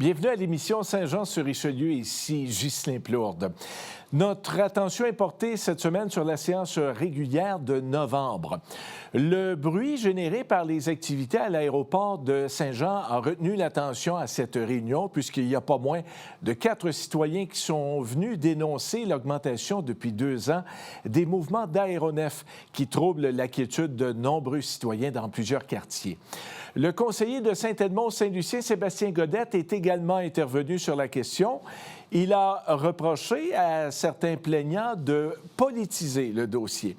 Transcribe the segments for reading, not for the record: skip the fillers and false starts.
Bienvenue à l'émission Saint-Jean-sur-Richelieu, ici Ghislain Plourde. Notre attention est portée cette semaine sur la séance régulière de novembre. Le bruit généré par les activités à l'aéroport de Saint-Jean a retenu l'attention à cette réunion puisqu'il y a pas moins de 4 citoyens qui sont venus dénoncer l'augmentation depuis 2 ans des mouvements d'aéronefs qui troublent la quiétude de nombreux citoyens dans plusieurs quartiers. Le conseiller de Saint-Edmond-Saint-Lucien, Sébastien Godette, est également intervenu sur la question. Il a reproché à certains plaignants de politiser le dossier.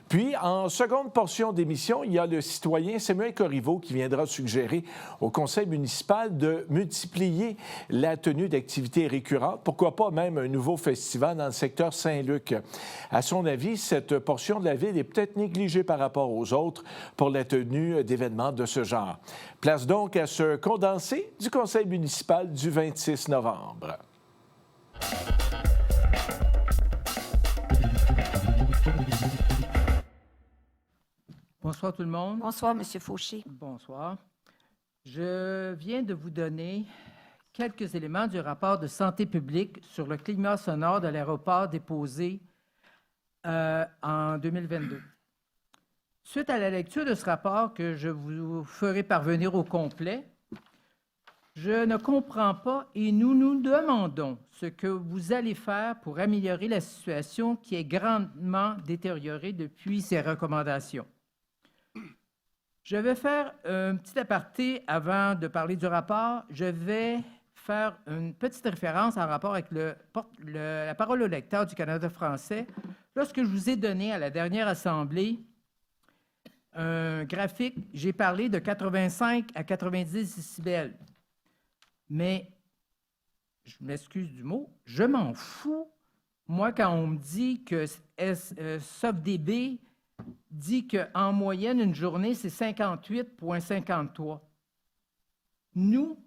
Puis, en seconde portion d'émission, il y a le citoyen Samuel Corriveau qui viendra suggérer au conseil municipal de multiplier la tenue d'activités récurrentes, pourquoi pas même un nouveau festival dans le secteur Saint-Luc. À son avis, cette portion de la ville est peut-être négligée par rapport aux autres pour la tenue d'événements de ce genre. Place donc à ce condensé du conseil municipal du 26 novembre. Bonsoir tout le monde. Bonsoir, M. Fauché. Bonsoir. Je viens de vous donner quelques éléments du rapport de santé publique sur le climat sonore de l'aéroport déposé en 2022. Suite à la lecture de ce rapport que je vous ferai parvenir au complet, je ne comprends pas et nous nous demandons ce que vous allez faire pour améliorer la situation qui est grandement détériorée depuis ces recommandations. Je vais faire un petit aparté avant de parler du rapport. Je vais faire une petite référence en rapport avec la parole au lecteur du Canada français. Lorsque je vous ai donné à la dernière assemblée un graphique, j'ai parlé de 85 à 90 décibels. Mais, je m'excuse du mot, je m'en fous. Moi, quand on me dit que SOFDB dit qu'en moyenne, une journée, c'est 58,53. Nous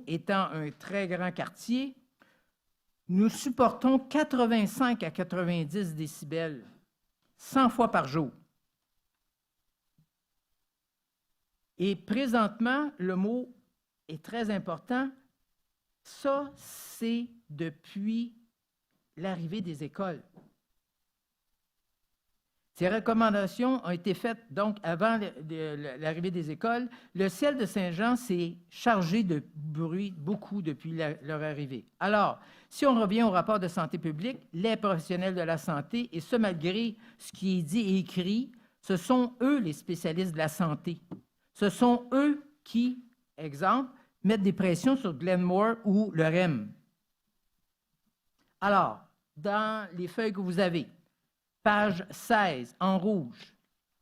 étant un très grand quartier, nous supportons 85 à 90 décibels, 100 fois par jour. Et présentement, le mot est très important. Ça, c'est depuis l'arrivée des écoles. Ces recommandations ont été faites donc avant l'arrivée des écoles. Le ciel de Saint-Jean s'est chargé de bruit beaucoup depuis leur arrivée. Alors, si on revient au rapport de santé publique, les professionnels de la santé, et ce malgré ce qui est dit et écrit, ce sont eux les spécialistes de la santé. Ce sont eux qui, exemple, mettent des pressions sur Glenmore ou le REM. Alors, dans les feuilles que vous avez, page 16, en rouge.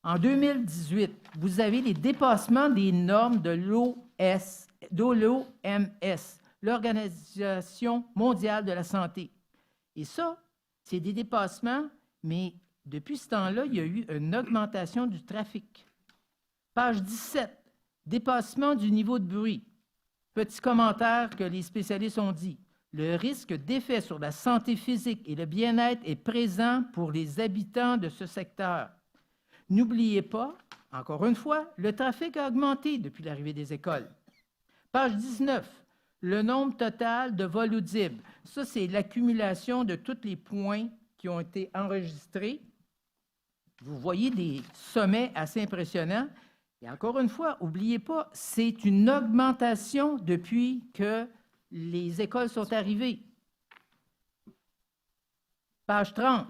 En 2018, vous avez les dépassements des normes de l'OMS, l'Organisation mondiale de la santé. Et ça, c'est des dépassements, mais depuis ce temps-là, il y a eu une augmentation du trafic. Page 17, dépassement du niveau de bruit. Petit commentaire que les spécialistes ont dit. Le risque d'effet sur la santé physique et le bien-être est présent pour les habitants de ce secteur. N'oubliez pas, encore une fois, le trafic a augmenté depuis l'arrivée des écoles. Page 19, le nombre total de vols audibles. Ça, c'est l'accumulation de tous les points qui ont été enregistrés. Vous voyez des sommets assez impressionnants. Et encore une fois, n'oubliez pas, c'est une augmentation depuis que les écoles sont arrivées. Page 30,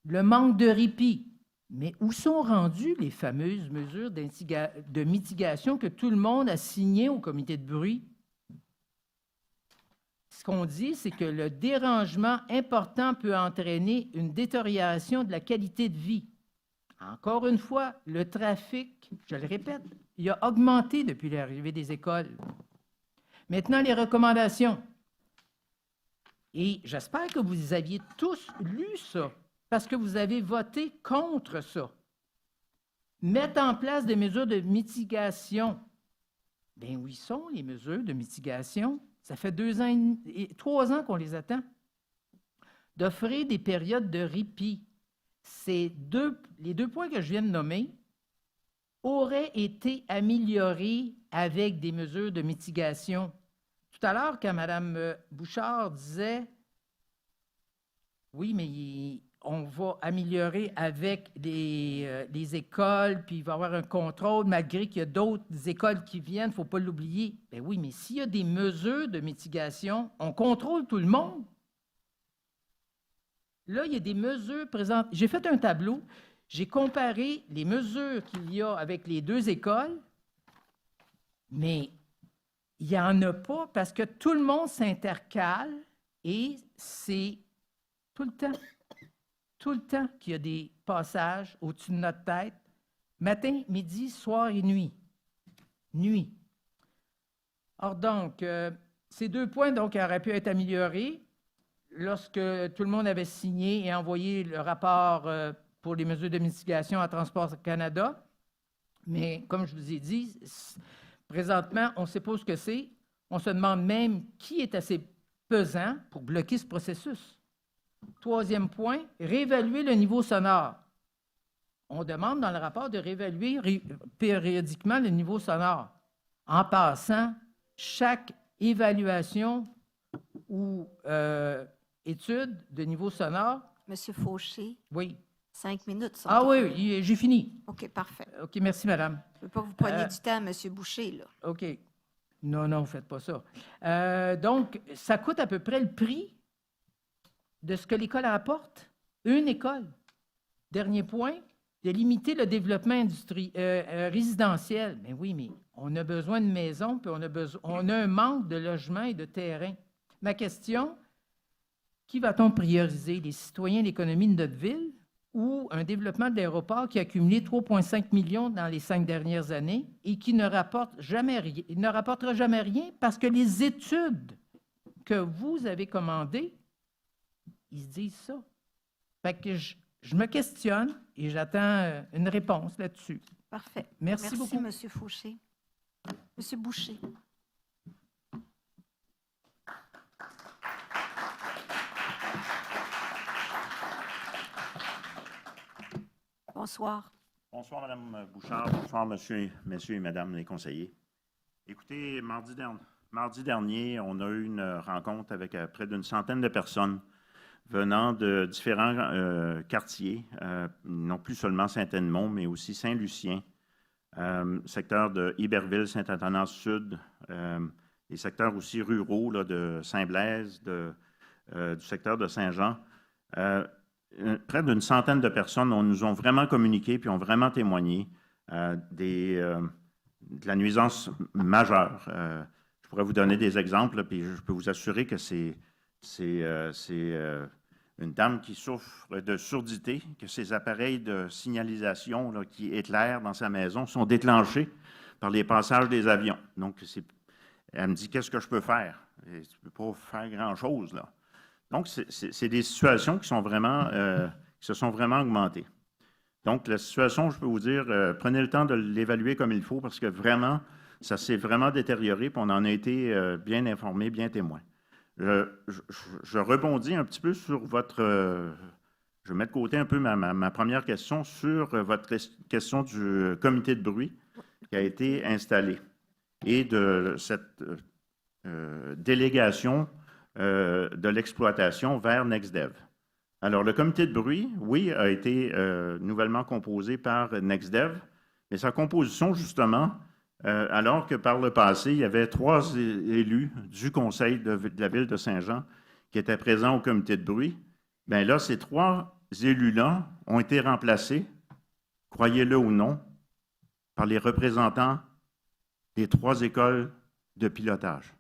le manque de répit. Mais où sont rendues les fameuses mesures de mitigation que tout le monde a signées au comité de bruit? Ce qu'on dit, c'est que le dérangement important peut entraîner une détérioration de la qualité de vie. Encore une fois, le trafic, je le répète, il a augmenté depuis l'arrivée des écoles. Maintenant, les recommandations. Et j'espère que vous aviez tous lu ça, parce que vous avez voté contre ça. Mettre en place des mesures de mitigation. Bien, où sont les mesures de mitigation? Ça fait 3 ans qu'on les attend. D'offrir des périodes de répit. Les 2 points que je viens de nommer auraient été améliorés avec des mesures de mitigation. Tout à l'heure, quand Mme Bouchard disait « Oui, mais on va améliorer avec les écoles, puis il va y avoir un contrôle, malgré qu'il y a d'autres écoles qui viennent, il ne faut pas l'oublier. » Bien oui, mais s'il y a des mesures de mitigation, on contrôle tout le monde. Là, il y a des mesures présentes. J'ai fait un tableau, j'ai comparé les mesures qu'il y a avec les deux écoles, mais il n'y en a pas parce que tout le monde s'intercale et c'est tout le temps qu'il y a des passages au-dessus de notre tête, matin, midi, soir et nuit. Nuit. Or donc, ces 2 points donc, auraient pu être améliorés lorsque tout le monde avait signé et envoyé le rapport pour les mesures de mitigation à Transport Canada. Mais comme je vous ai dit, présentement, on ne sait pas ce que c'est. On se demande même qui est assez pesant pour bloquer ce processus. 3e point, réévaluer le niveau sonore. On demande dans le rapport de réévaluer périodiquement le niveau sonore. En passant, chaque évaluation ou étude de niveau sonore. Monsieur Fauché. Oui. 5 minutes. Ah oui, j'ai fini. OK, parfait. OK, merci, madame. Je ne veux pas que vous preniez du temps, Monsieur Boucher, là. OK. Non, vous ne faites pas ça. Donc, ça coûte à peu près le prix de ce que l'école apporte. Une école. Dernier point, de limiter le développement résidentiel. Mais oui, mais on a besoin de maisons, puis on a un manque de logements et de terrain. Ma question, qui va-t-on prioriser? Les citoyens et l'économie de notre ville ou un développement de l'aéroport qui a accumulé 3,5 millions dans les 5 dernières années et qui ne rapportera jamais rien parce que les études que vous avez commandées, ils disent ça. Fait que je me questionne et j'attends une réponse là-dessus. Parfait. Merci beaucoup. Merci, M. Fauché. M. Boucher. Bonsoir. Bonsoir, Mme Bouchard. Bonsoir, messieurs et madame les conseillers. Écoutez, mardi dernier, on a eu une rencontre avec près d'une centaine de personnes venant de différents quartiers, non plus seulement Saint-Edmond, mais aussi Saint-Lucien, secteur de Iberville, Saint-Athanas-Sud, les secteurs aussi ruraux là, de Saint-Blaise, du secteur de Saint-Jean. Près d'une centaine de personnes nous ont vraiment communiqué puis ont vraiment témoigné de la nuisance majeure. Je pourrais vous donner des exemples, puis je peux vous assurer que c'est une dame qui souffre de surdité, que ses appareils de signalisation là, qui éclairent dans sa maison sont déclenchés par les passages des avions. Donc, elle me dit, qu'est-ce que je peux faire? Je ne peux pas faire grand-chose, là. Donc, c'est des situations qui se sont vraiment augmentées. Donc, la situation, je peux vous dire, prenez le temps de l'évaluer comme il faut parce que vraiment, ça s'est vraiment détérioré puis on en a été bien informés, bien témoins. Je rebondis un petit peu sur je mets de côté un peu ma première question sur votre question du comité de bruit qui a été installé et de cette délégation de l'exploitation vers NextDev. Alors, le comité de bruit, oui, a été nouvellement composé par NextDev, mais sa composition, justement, alors que par le passé, il y avait 3 élus du conseil de la ville de Saint-Jean qui étaient présents au comité de bruit, bien là, ces 3 élus-là ont été remplacés, croyez-le ou non, par les représentants des 3 écoles de pilotage.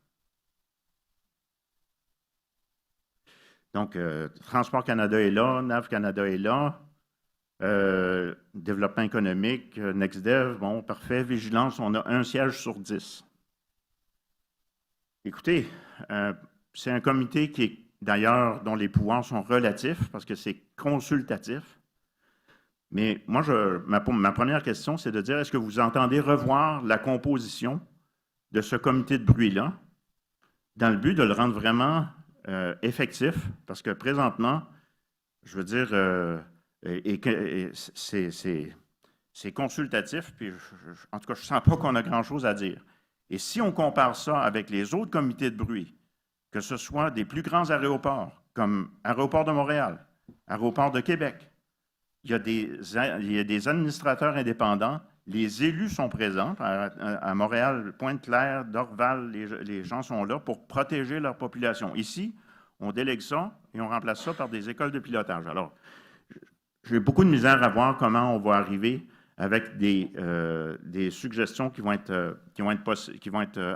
Donc, Transport Canada est là, NAV Canada est là, développement économique, NextDev, bon, parfait, vigilance, on a 1 siège sur 10. Écoutez, c'est un comité qui est d'ailleurs dont les pouvoirs sont relatifs parce que c'est consultatif. Mais moi, ma première question, c'est de dire, est-ce que vous entendez revoir la composition de ce comité de bruit-là dans le but de le rendre vraiment effectif, parce que présentement, je veux dire, c'est consultatif, puis en tout cas, je ne sens pas qu'on a grand-chose à dire. Et si on compare ça avec les autres comités de bruit, que ce soit des plus grands aéroports, comme Aéroport de Montréal, Aéroport de Québec, il y a des administrateurs indépendants, les élus sont présents. À Montréal, Pointe-Claire, Dorval, les gens sont là pour protéger leur population. Ici, on délègue ça et on remplace ça par des écoles de pilotage. Alors, j'ai beaucoup de misère à voir comment on va arriver avec des suggestions qui vont être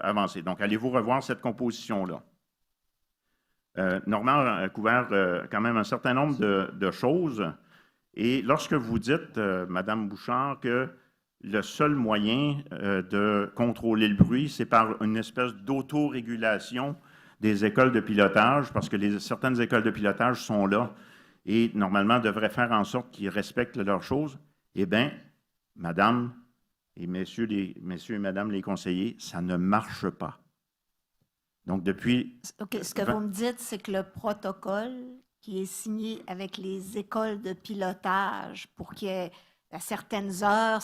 avancées. Donc, allez-vous revoir cette composition-là? Normand a couvert quand même un certain nombre de choses. Et lorsque vous dites, Mme Bouchard, que le seul moyen de contrôler le bruit, c'est par une espèce d'autorégulation des écoles de pilotage, parce que certaines écoles de pilotage sont là et normalement devraient faire en sorte qu'ils respectent leurs choses, eh bien, Madame et messieurs et Madame les conseillers, ça ne marche pas. Donc, depuis... OK, ce que vous me dites, c'est que le protocole qui est signé avec les écoles de pilotage pour qu'il y ait à certaines heures,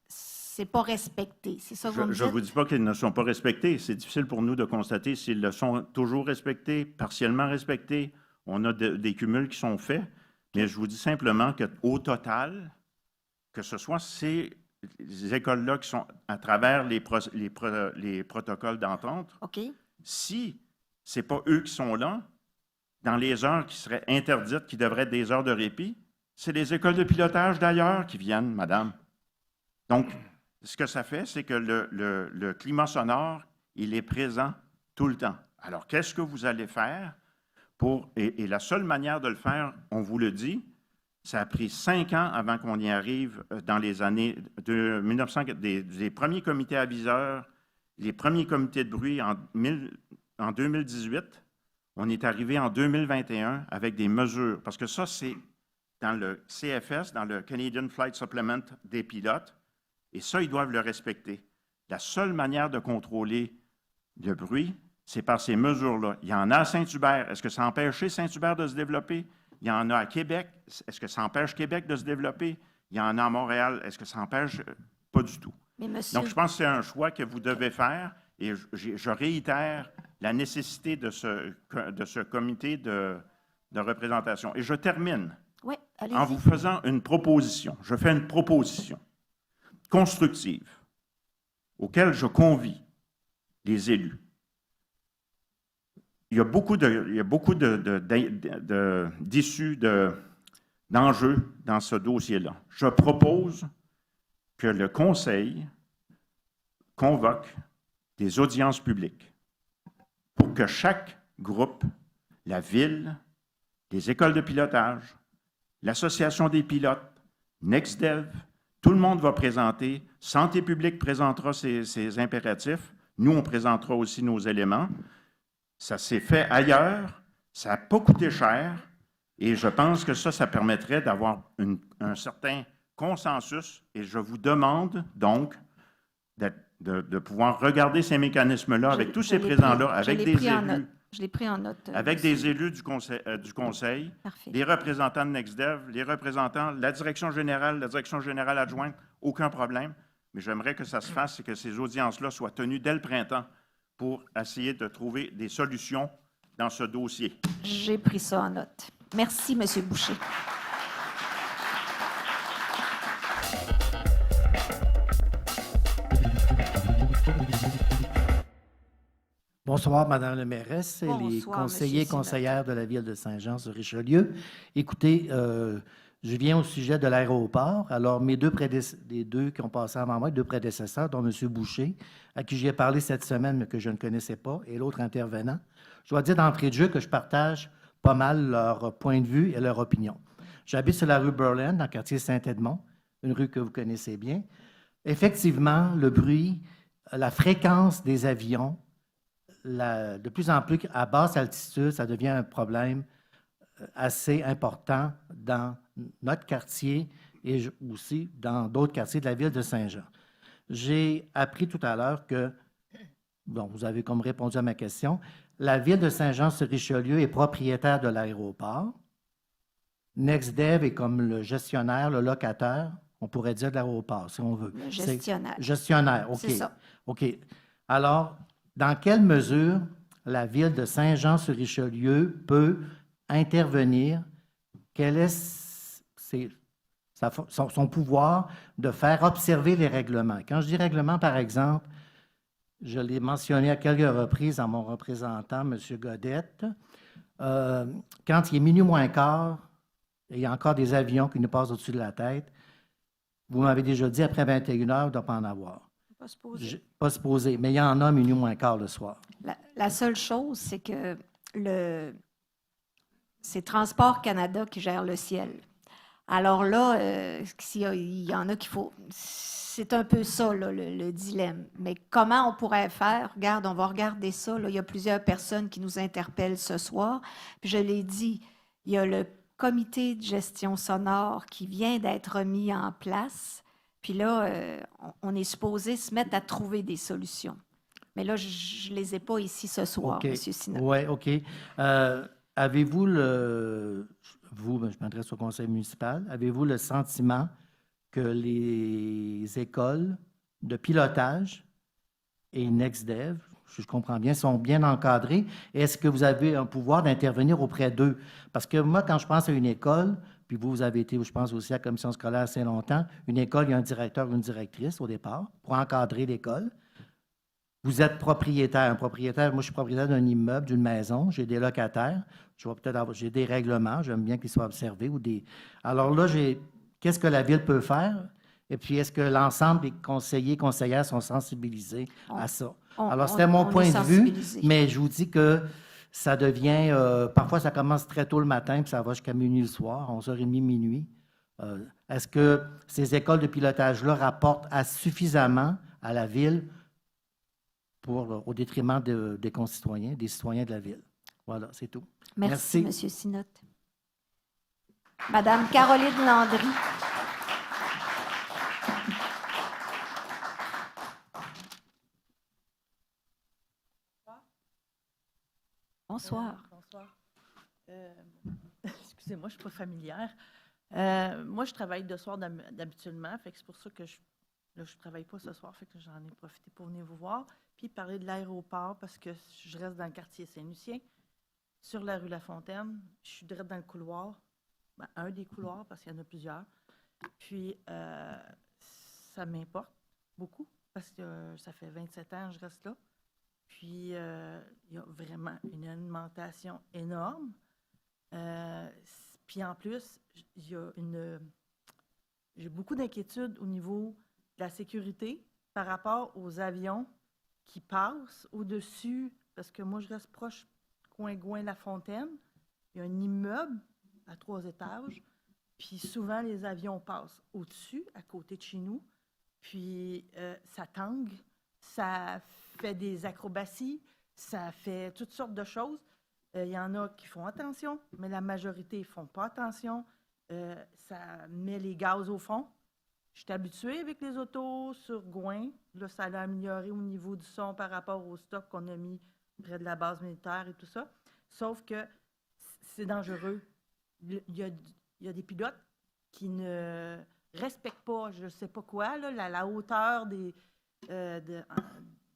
c'est pas respecté. C'est ça que vous me dites? Je ne vous dis pas qu'ils ne sont pas respectés. C'est difficile pour nous de constater s'ils le sont toujours respectés, partiellement respectés. On a des cumuls qui sont faits. Mais je vous dis simplement qu'au total, que ce soit ces écoles-là qui sont à travers les protocoles d'entente, OK. si ce n'est pas eux qui sont là, dans les heures qui seraient interdites, qui devraient être des heures de répit, c'est les écoles de pilotage d'ailleurs qui viennent, madame. Donc, ce que ça fait, c'est que le climat sonore, il est présent tout le temps. Alors, qu'est-ce que vous allez faire pour... Et la seule manière de le faire, on vous le dit, ça a pris 5 ans avant qu'on y arrive dans les années de 1900, des premiers comités aviseurs, les premiers comités de bruit en 2018. On est arrivé en 2021 avec des mesures, parce que ça, c'est dans le CFS, dans le Canadian Flight Supplement des pilotes, et ça, ils doivent le respecter. La seule manière de contrôler le bruit, c'est par ces mesures-là. Il y en a à Saint-Hubert. Est-ce que ça empêche Saint-Hubert de se développer? Il y en a à Québec. Est-ce que ça empêche Québec de se développer? Il y en a à Montréal. Est-ce que ça empêche? Pas du tout. Mais monsieur... Donc, je pense que c'est un choix que vous devez faire, et je réitère la nécessité de ce comité de représentation. Et je termine Oui, en vous faisant une proposition. Je fais une proposition constructive auquel je convie les élus. Il y a beaucoup d'issues, d'enjeux dans ce dossier-là. Je propose que le Conseil convoque des audiences publiques pour que chaque groupe, la Ville, les écoles de pilotage, l'Association des pilotes, NextDev, tout le monde va présenter. Santé publique présentera ses impératifs. Nous, on présentera aussi nos éléments. Ça s'est fait ailleurs. Ça n'a pas coûté cher. Et je pense que ça permettrait d'avoir un certain consensus. Et je vous demande donc de pouvoir regarder ces mécanismes-là avec tous ces présents-là, avec des élus. Je l'ai pris en note. Avec des élus du conseil, Parfait. des représentants de NextDev, les représentants, la direction générale adjointe, aucun problème. Mais j'aimerais que ça se fasse et que ces audiences-là soient tenues dès le printemps pour essayer de trouver des solutions dans ce dossier. J'ai pris ça en note. Merci, M. Boucher. Bonsoir, Madame la mairesse et les Bonsoir, conseillers et Monsieur conseillères de la Ville de Saint-Jean-sur-Richelieu. Écoutez, je viens au sujet de l'aéroport. Alors, les deux qui ont passé avant moi, 2 prédécesseurs, dont M. Boucher, à qui j'ai parlé cette semaine, mais que je ne connaissais pas, et l'autre intervenant, je dois dire d'entrée de jeu que je partage pas mal leur point de vue et leur opinion. J'habite sur la rue Berlin, dans le quartier Saint-Edmond, une rue que vous connaissez bien. Effectivement, le bruit, la fréquence des avions, de plus en plus à basse altitude, ça devient un problème assez important dans notre quartier et aussi dans d'autres quartiers de la ville de Saint-Jean. J'ai appris tout à l'heure que, bon, vous avez comme répondu à ma question, la ville de Saint-Jean-sur-Richelieu est propriétaire de l'aéroport. NextDev est comme le gestionnaire, le locataire, on pourrait dire, de l'aéroport, si on veut. Le gestionnaire. Gestionnaire, OK. C'est ça. OK. Alors, dans quelle mesure la ville de Saint-Jean-sur-Richelieu peut intervenir? Quel est son pouvoir de faire observer les règlements? Quand je dis règlement, par exemple, je l'ai mentionné à quelques reprises à mon représentant, M. Godette, quand il est minuit moins quart, et il y a encore des avions qui nous passent au-dessus de la tête, vous m'avez déjà dit, après 21 heures, il ne doit pas en avoir. Pas se poser. Pas se poser, mais il y en a minuit moins quart le soir. La seule chose, c'est que c'est Transport Canada qui gère le ciel. Alors là, il y en a qu'il faut... C'est un peu ça, là, le dilemme. Mais comment on pourrait faire? Regarde, on va regarder ça. Là. Il y a plusieurs personnes qui nous interpellent ce soir. Puis je l'ai dit, il y a le comité de gestion sonore qui vient d'être mis en place. Puis là, on est supposé se mettre à trouver des solutions. Mais là, je ne les ai pas ici ce soir, M. Sinot. Oui, OK. Avez-vous je m'adresse au conseil municipal, avez-vous le sentiment que les écoles de pilotage et NextDev, je comprends bien, sont bien encadrées? Est-ce que vous avez un pouvoir d'intervenir auprès d'eux? Parce que moi, quand je pense à une école, puis vous avez été, je pense aussi à la commission scolaire assez longtemps, une école, il y a un directeur ou une directrice au départ pour encadrer l'école. Vous êtes propriétaire. Un propriétaire, moi, je suis propriétaire d'un immeuble, d'une maison. J'ai des locataires. J'ai des règlements. J'aime bien qu'ils soient observés. Alors là, qu'est-ce que la ville peut faire? Et puis, est-ce que l'ensemble des conseillers et conseillères sont sensibilisés à ça? Alors, c'était mon point de vue, mais je vous dis que ça devient... parfois, ça commence très tôt le matin, puis ça va jusqu'à minuit le soir, 11h30, minuit. Est-ce que ces écoles de pilotage-là rapportent suffisamment à la ville au détriment des concitoyens, des citoyens de la ville? Voilà, c'est tout. Merci. M. Sinot. Madame Caroline Landry. Bonsoir. Bonsoir. Excusez-moi, je ne suis pas familière. Moi, je travaille de soir d'habituellement, fait que c'est pour ça que je ne travaille pas ce soir, fait que j'en ai profité pour venir vous voir. Puis parler de l'aéroport, parce que je reste dans le quartier Saint-Lucien, sur la rue Lafontaine. Je suis direct dans le couloir, un des couloirs, parce qu'il y en a plusieurs. Puis, ça m'importe beaucoup, parce que ça fait 27 ans que je reste là. Puis, il y a vraiment une alimentation énorme. Puis, en plus, j'ai beaucoup d'inquiétudes au niveau de la sécurité par rapport aux avions qui passent au-dessus, parce que moi, je reste proche Coingouin-Lafontaine. Il y a un immeuble à 3 étages, puis souvent, les avions passent au-dessus, à côté de chez nous, puis ça tangue, ça fait des acrobaties, ça fait toutes sortes de choses. Il y en a qui font attention, mais la majorité ne font pas attention. Ça met les gaz au fond. Je suis habituée avec les autos sur Gouin. Là, ça a amélioré au niveau du son par rapport au stock qu'on a mis près de la base militaire et tout ça. Sauf que c'est dangereux. Il y a des pilotes qui ne respectent pas, je ne sais pas quoi, là, la hauteur de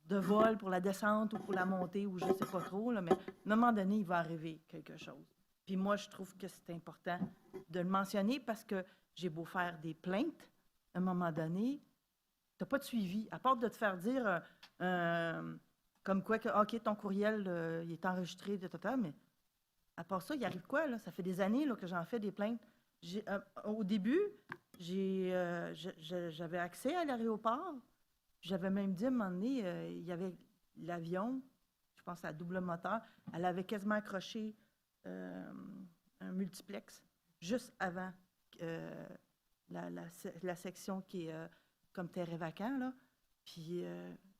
vol pour la descente ou pour la montée, ou je ne sais pas trop, là, mais à un moment donné, il va arriver quelque chose. Puis moi, je trouve que c'est important de le mentionner parce que j'ai beau faire des plaintes, à un moment donné, tu n'as pas de suivi, à part de te faire dire comme quoi que, OK, ton courriel, il est enregistré, mais à part ça, il arrive quoi, là? Ça fait des années là, que j'en fais des plaintes. Au début, j'avais accès à l'aéroport. J'avais même dit à un moment donné, il y avait l'avion, je pense à double moteur, elle avait quasiment accroché un multiplex juste avant la section qui est comme terrain vacant, là. Puis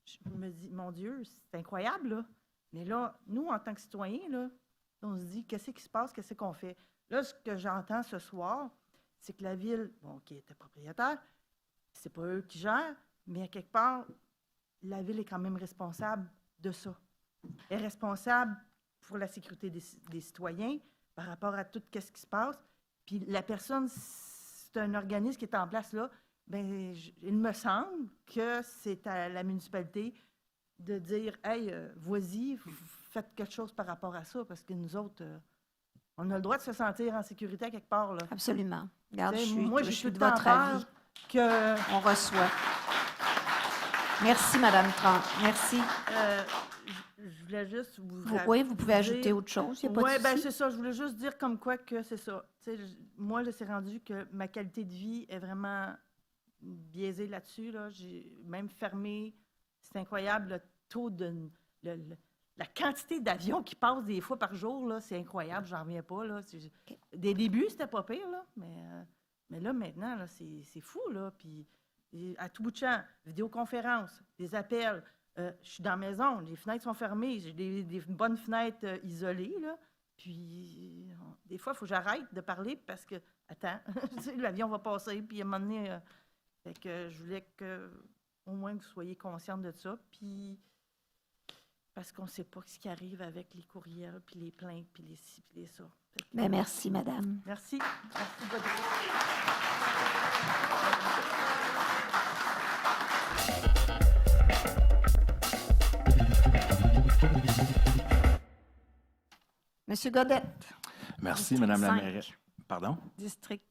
je me dis, mon Dieu, c'est incroyable, là. Mais là, nous, en tant que citoyens, là, on se dit, qu'est-ce qui se passe, qu'est-ce qu'on fait? Là, ce que j'entends ce soir, c'est que la ville, bon, qui était propriétaire, c'est pas eux qui gèrent, mais à quelque part, la ville est quand même responsable de ça. Elle est responsable pour la sécurité des citoyens par rapport à tout ce qui se passe. Puis la personne, c'est un organisme qui est en place là, bien, il me semble que c'est à la municipalité de dire, hey, vas-y, faites quelque chose par rapport à ça, parce que nous autres, on a le droit de se sentir en sécurité à quelque part. Là. Absolument. Regarde, T'sais, je moi, suis j'ai tout de le temps votre peur avis. que On reçoit. Merci, Madame Trump. Merci. je voulais juste vous Oui, vous pouvez dire- ajouter autre chose. Il n'y a pas Oui, de bien, souci. c'est ça. Je voulais juste dire comme quoi que c'est ça. Tu sais, moi, là, c'est rendu que ma qualité de vie est vraiment biaisée là-dessus. Là. J'ai même fermé. C'est incroyable le taux de. La quantité d'avions qui passent des fois par jour, là, c'est incroyable. J'en reviens pas. Là. Des débuts, c'était pas pire, là, mais là, maintenant, là, c'est fou. Là. Puis, à tout bout de champ, vidéoconférence, des appels. Je suis dans la maison, les fenêtres sont fermées, j'ai des bonnes fenêtres isolées, là. Puis, des fois, il faut que j'arrête de parler parce que, attends, l'avion va passer, puis à un moment donné, fait que je voulais au moins que vous soyez consciente de ça, puis parce qu'on ne sait pas ce qui arrive avec les courriels, puis les plaintes, puis les ci, puis les ça. Ben, merci, Madame. Merci. Merci beaucoup. Monsieur Godette, Merci, District Madame la 5. mairesse. Pardon? district.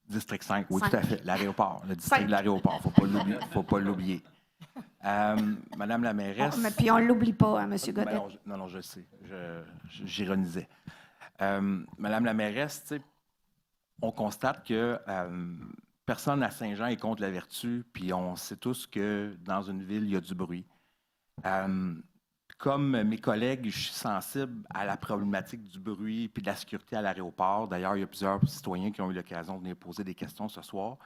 District 5, oui, 5. tout à fait. L'aéroport, le district 5. de l'aéroport. Faut pas l'oublier. Madame la mairesse. Mais puis on ne l'oublie pas, hein, Monsieur Ben Godette. non, je sais. J'ironisais. Madame la mairesse, tu sais, on constate que personne à Saint-Jean est contre la vertu, puis on sait tous que dans une ville, il y a du bruit. Comme mes collègues, je suis sensible à la problématique du bruit puis de la sécurité à l'aéroport. D'ailleurs, il y a plusieurs citoyens qui ont eu l'occasion de venir poser des questions ce soir.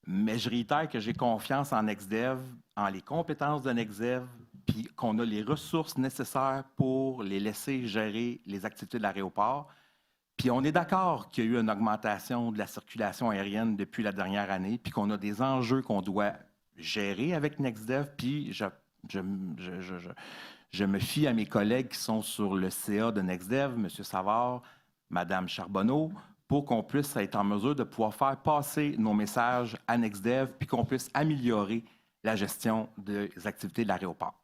Mais je réitère que j'ai confiance en NextDev, en les compétences de NextDev, puis qu'on a les ressources nécessaires pour les laisser gérer les activités de l'aéroport. Puis on est d'accord qu'il y a eu une augmentation de la circulation aérienne depuis la dernière année, puis qu'on a des enjeux qu'on doit gérer avec NextDev, puis je me fie à mes collègues qui sont sur le CA de NextDev, M. Savard, Mme Charbonneau, pour qu'on puisse être en mesure de pouvoir faire passer nos messages à NextDev puis qu'on puisse améliorer la gestion des activités de l'aéroport.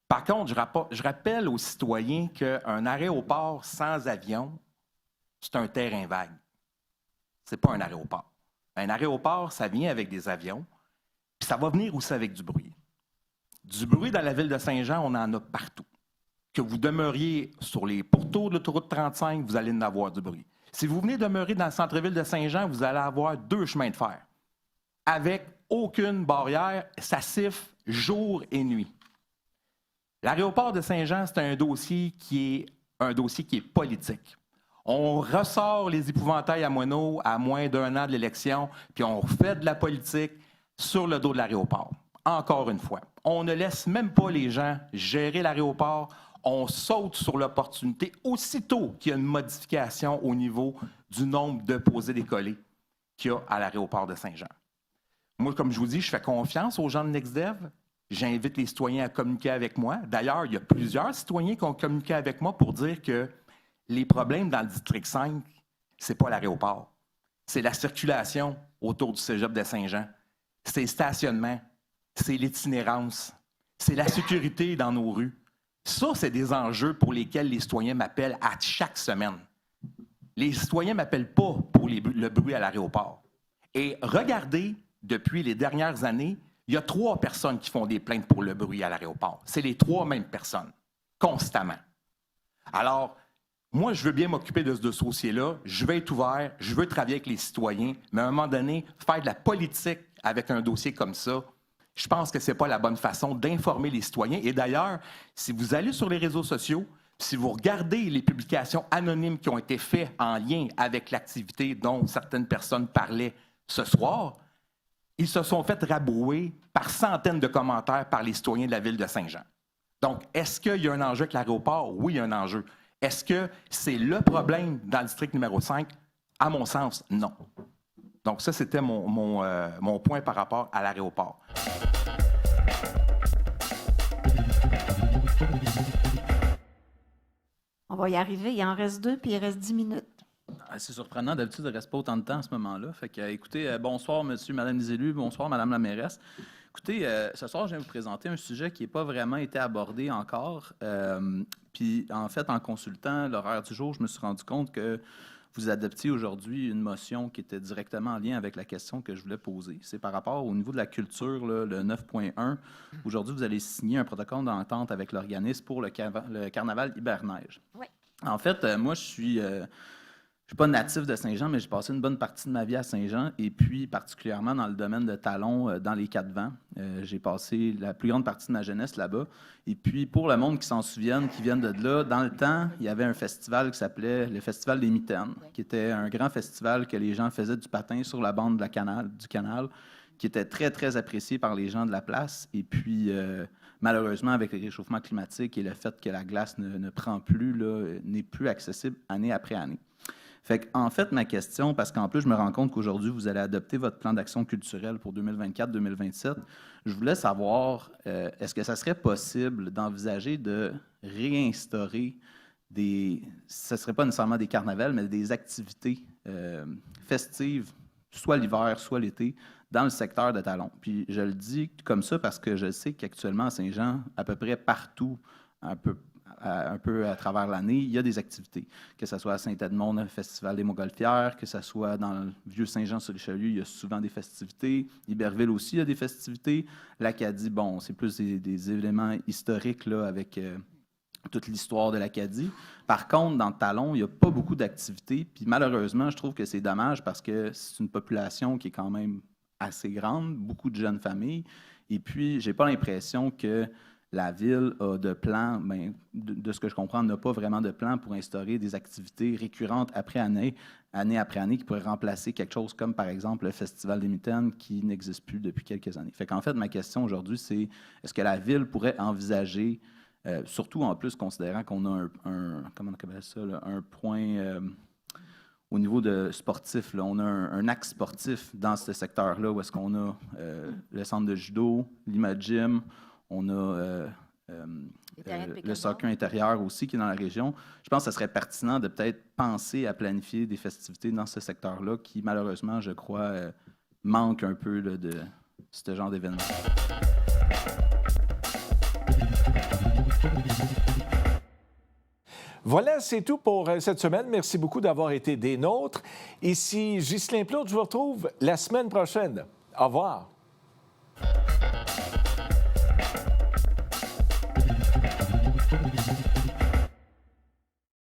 Par contre, je rappelle aux citoyens qu'un aéroport sans avion, c'est un terrain vague. Ce n'est pas un aéroport. Un aéroport, ça vient avec des avions, puis ça va venir aussi avec du bruit. Du bruit dans la ville de Saint-Jean, on en a partout. Que vous demeuriez sur les pourtours de l'autoroute 35, vous allez en avoir du bruit. Si vous venez demeurer dans le centre-ville de Saint-Jean, vous allez avoir 2 chemins de fer. Avec aucune barrière, ça siffle jour et nuit. L'aéroport de Saint-Jean, c'est un dossier qui est politique. On ressort les épouvantails à moineaux à moins d'1 an de l'élection, puis on fait de la politique sur le dos de l'aéroport. Encore une fois, on ne laisse même pas les gens gérer l'aéroport. On saute sur l'opportunité aussitôt qu'il y a une modification au niveau du nombre de posés-décollés qu'il y a à l'aéroport de Saint-Jean. Moi, comme je vous dis, je fais confiance aux gens de NextDev. J'invite les citoyens à communiquer avec moi. D'ailleurs, il y a plusieurs citoyens qui ont communiqué avec moi pour dire que les problèmes dans le district 5, ce n'est pas l'aéroport. C'est la circulation autour du cégep de Saint-Jean. C'est le stationnement. C'est l'itinérance. C'est la sécurité dans nos rues. Ça, c'est des enjeux pour lesquels les citoyens m'appellent à chaque semaine. Les citoyens ne m'appellent pas pour le bruit à l'aéroport. Et regardez, depuis les dernières années, il y a 3 personnes qui font des plaintes pour le bruit à l'aéroport. C'est les 3 mêmes personnes, constamment. Alors, moi, je veux bien m'occuper de ce dossier-là. Je vais être ouvert, je veux travailler avec les citoyens, mais à un moment donné, faire de la politique avec un dossier comme ça, je pense que ce n'est pas la bonne façon d'informer les citoyens. Et d'ailleurs, si vous allez sur les réseaux sociaux, si vous regardez les publications anonymes qui ont été faites en lien avec l'activité dont certaines personnes parlaient ce soir, ils se sont fait rabrouer par centaines de commentaires par les citoyens de la ville de Saint-Jean. Donc, est-ce qu'il y a un enjeu avec l'aéroport? Oui, il y a un enjeu. Est-ce que c'est le problème dans le district numéro 5? À mon sens, non. Donc, ça, c'était mon point par rapport à l'aéroport. On va y arriver. Il en reste 2, puis il reste 10 minutes. C'est surprenant. D'habitude, il ne reste pas autant de temps à ce moment-là. Fait que, écoutez, bonsoir, monsieur, madame les élus. Bonsoir, madame la mairesse. Écoutez, ce soir, je viens vous présenter un sujet qui n'a pas vraiment été abordé encore. Puis, en fait, en consultant l'horaire du jour, je me suis rendu compte que vous adoptiez aujourd'hui une motion qui était directement en lien avec la question que je voulais poser. C'est par rapport au niveau de la culture, là, le 9.1. Aujourd'hui, vous allez signer un protocole d'entente avec l'organisme pour le carnaval Hiberneige. Oui. En fait, moi, je suis pas natif de Saint-Jean, mais j'ai passé une bonne partie de ma vie à Saint-Jean, et puis particulièrement dans le domaine de Talon, dans les Quatre-Vents. J'ai passé la plus grande partie de ma jeunesse là-bas. Et puis, pour le monde qui s'en souvienne, qui viennent de là, dans le temps, il y avait un festival qui s'appelait le Festival des Mitaines, qui était un grand festival que les gens faisaient du patin sur la bande de du canal, qui était très, très apprécié par les gens de la place. Et puis, malheureusement, avec le réchauffement climatique et le fait que la glace ne prend plus, n'est plus accessible année après année. En fait, ma question, parce qu'en plus, je me rends compte qu'aujourd'hui, vous allez adopter votre plan d'action culturelle pour 2024-2027. Je voulais savoir, est-ce que ça serait possible d'envisager de réinstaurer ce ne serait pas nécessairement des carnavals, mais des activités festives, soit l'hiver, soit l'été, dans le secteur de Talon. Puis je le dis comme ça parce que je sais qu'actuellement, à Saint-Jean, à peu près partout, un peu à travers l'année, il y a des activités. Que ce soit à Saint-Edmond, le Festival des Montgolfières, que ce soit dans le Vieux-Saint-Jean-sur-Richelieu, il y a souvent des festivités. Iberville aussi, il y a des festivités. L'Acadie, bon, c'est plus des éléments historiques là, avec toute l'histoire de l'Acadie. Par contre, dans Talon, il n'y a pas beaucoup d'activités. Puis malheureusement, je trouve que c'est dommage parce que c'est une population qui est quand même assez grande, beaucoup de jeunes familles. Et puis, je n'ai pas l'impression que la ville a de plan, de ce que je comprends, n'a pas vraiment de plan pour instaurer des activités récurrentes année après année, qui pourraient remplacer quelque chose comme, par exemple, le Festival des Mitaines, qui n'existe plus depuis quelques années. En fait, ma question aujourd'hui, c'est est-ce que la ville pourrait envisager, surtout en plus considérant qu'on a comment on appelle ça, là, un point au niveau de sportif, là, on a un axe sportif dans ce secteur-là, où est-ce qu'on a le centre de judo, l'Imagym, on a le soccer intérieur aussi qui est dans la région. Je pense que ce serait pertinent de peut-être penser à planifier des festivités dans ce secteur-là qui, malheureusement, je crois, manque un peu là, de ce genre d'événement. Voilà, c'est tout pour cette semaine. Merci beaucoup d'avoir été des nôtres. Ici Ghislain Plourde, je vous retrouve la semaine prochaine. Au revoir.